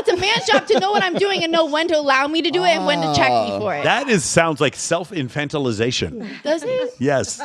it's a man's job to know what I'm doing and know when to allow me to do it and when to check me for it. That sounds like self-infantilization. Does it? Yes.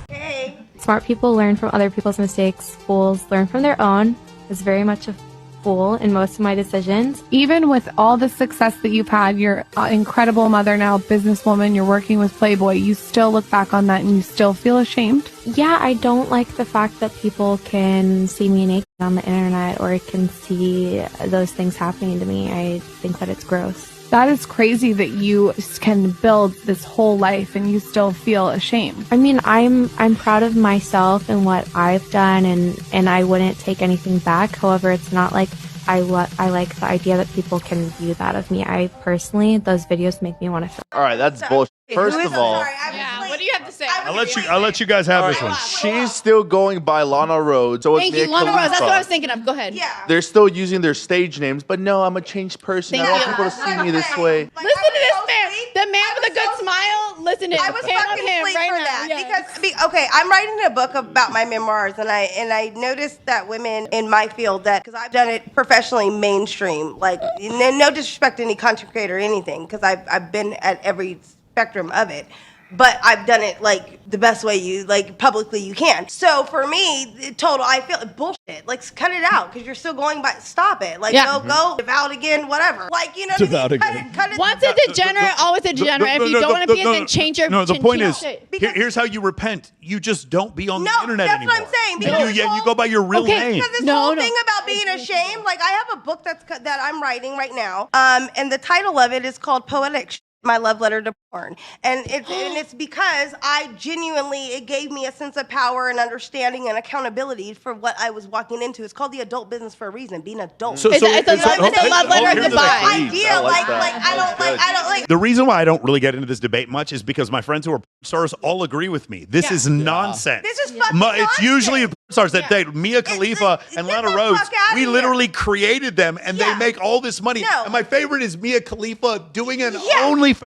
Hey. Smart people learn from other people's mistakes. Fools learn from their own. Is very much a fool in most of my decisions. Even with all the success that you've had, you're an incredible mother now, businesswoman, you're working with Playboy, you still look back on that and you still feel ashamed? Yeah, I don't like the fact that people can see me naked on the internet or can see those things happening to me. I think that it's gross. That is crazy that you can build this whole life and you still feel ashamed. I mean, I'm proud of myself and what I've done, and I wouldn't take anything back. However, it's not like I like the idea that people can view that of me. I personally, those videos make me want to feel. All right, that's bullshit. First of all, What do you have to say? I'll let you guys have this one. she's still going by Lana Rhodes. So Thank you, Lana Rose. That's what I was thinking of. Go ahead. Yeah. They're still using their stage names, but no, I'm a changed person. Thank I want you. people to see me this way. Like, Listen I to this was so man. sleep. The man I with a was good so smile. Listen to I was pan on fucking him asleep right for now. that Yes. because okay, I'm writing a book about my memoirs, and I noticed that women in my field, that because I've done it professionally, mainstream, like no disrespect to any content creator or anything, because I've been at every spectrum of it. But I've done it like the best way publicly you can. So for me, I feel bullshit. Like cut it out because you're still going by. Stop it. Like go devout again, whatever. Like you know what I mean? Cut it. Once a degenerate, always a degenerate. If you don't want to be it, then change your. No, the point is, Because here's how you repent. You just don't be on the No, internet that's anymore. what I'm saying, And because you go by your real name. Because this whole thing about being ashamed, like I have a book that I'm writing right now, and the title of it is called Poetic My Love Letter to Porn. And it's because it gave me a sense of power and understanding and accountability for what I was walking into. It's called the adult business for a reason, being adult. It's a love letter goodbye. Idea, I don't like. The reason why I don't really get into this debate much is because my friends who are porn stars all agree with me. This is nonsense. This is fucking It's usually porn stars that date Mia Khalifa and get Lana the Rhodes. fuck outta We here. literally created them, and they make all this money. No. And my favorite is Mia Khalifa doing an OnlyFans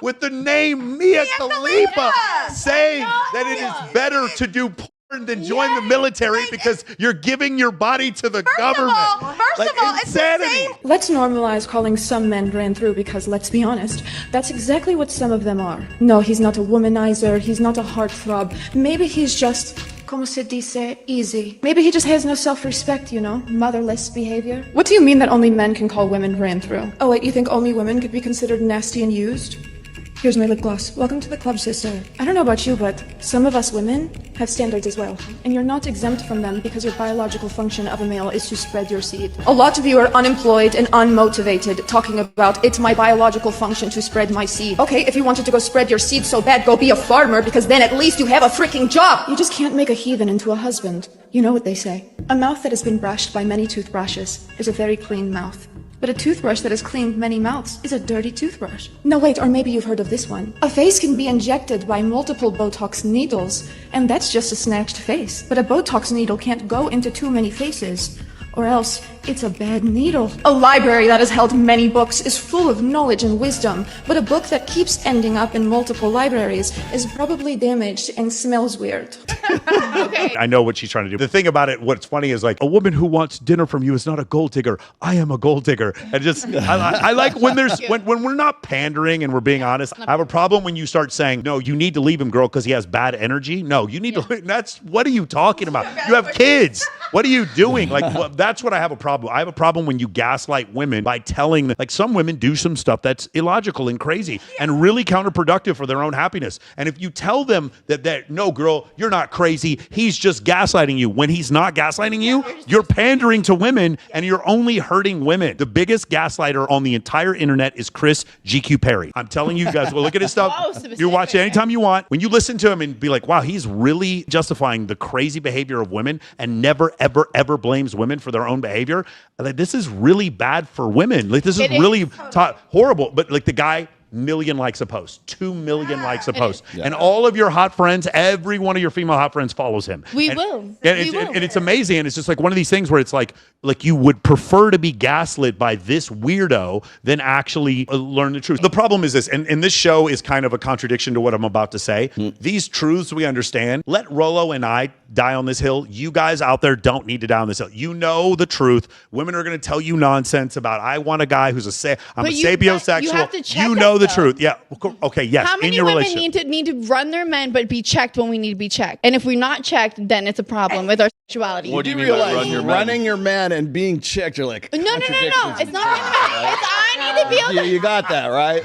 with the name Mia Khalifa, saying that it is better to do porn than join the military because you're giving your body to the government. First of all, it's the insanity. same. Let's normalize calling some men ran through because, let's be honest, that's exactly what some of them are. No, he's not a womanizer, he's not a heartthrob. Maybe he's just, como se dice, easy. Maybe he just has no self-respect, motherless behavior. What do you mean that only men can call women ran through? Oh wait, you think only women could be considered nasty and used? Here's my lip gloss. Welcome to the club, sister. I don't know about you, but some of us women have standards as well. And you're not exempt from them because your biological function of a male is to spread your seed. A lot of you are unemployed and unmotivated, talking about it's my biological function to spread my seed. Okay, if you wanted to go spread your seed so bad, go be a farmer, because then at least you have a freaking job. You just can't make a heathen into a husband. You know what they say. A mouth that has been brushed by many toothbrushes is a very clean mouth. But a toothbrush that has cleaned many mouths is a dirty toothbrush. No, wait, or maybe you've heard of this one. A face can be injected by multiple Botox needles, and that's just a snatched face. But a Botox needle can't go into too many faces, or else it's a bad needle. A library that has held many books is full of knowledge and wisdom, but a book that keeps ending up in multiple libraries is probably damaged and smells weird. I know what she's trying to do. The thing about it, what's funny is like, a woman who wants dinner from you is not a gold digger. I am a gold digger. And just, I like when we're not pandering and we're being honest. I have a problem when you start saying, no, you need to leave him, girl, because he has bad energy. No, you need to leave. What are you talking about? You have kids. What are you doing? Like, that's what I have a problem. I have a problem when you gaslight women by telling them, like, some women do some stuff that's illogical and crazy and really counterproductive for their own happiness. And if you tell them that no, girl, you're not crazy, he's just gaslighting you, when he's not gaslighting you, you're pandering to women and you're only hurting women. The biggest gaslighter on the entire internet is Chris GQ Perry. I'm telling you guys, well, look at his stuff. You watch it anytime you want. When you listen to him and be like, wow, he's really justifying the crazy behavior of women and never, ever, ever blames women for their own behavior. Like, this is really bad for women. Like, this is really horrible. But like, the guy million likes a post, 2 million likes a post. And all of your hot friends, every one of your female hot friends follows him. We and, will. And it's amazing. And it's just like one of these things where it's like you would prefer to be gaslit by this weirdo than actually learn the truth. The problem is this, and this show is kind of a contradiction to what I'm about to say. These truths we understand. Let Rolo and I die on this hill. You guys out there don't need to die on this hill. You know the truth. Women are going to tell you nonsense about, I want a guy who's I'm a sapiosexual. You have to check you know us, the though. truth. Yeah. Okay. Yes. How in many your women relationship. need to run their men but be checked when we need to be checked? And if we're not checked, then it's a problem with our sexuality. What do you mean realize by run your running your man and being checked, you're like, No. It's not. I need to be able to. You got that, right?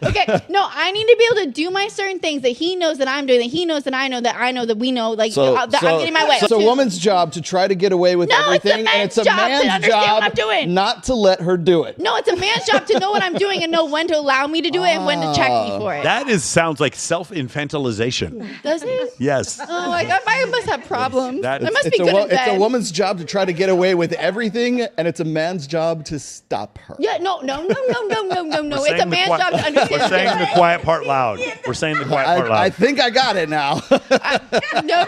Okay. No, I need to be able to do my certain things that he knows that I'm doing, that he knows that I know that we know. Like that I'm getting my way. So it's a woman's job to try to get away with everything, and it's a man's job not to let her do it. No, it's a man's job to know what I'm doing and know when to allow me to do it and when to check me for it. That sounds like self-infantilization. Does it? Yes. Oh my God, I must have problems. I must be good in It's a bed. woman's job to try to get away with everything, and it's a man's job to stop her. Yeah, no. It's a man's job to understand. We're saying the quiet part loud. We're saying the quiet part loud. I think I got it now. No.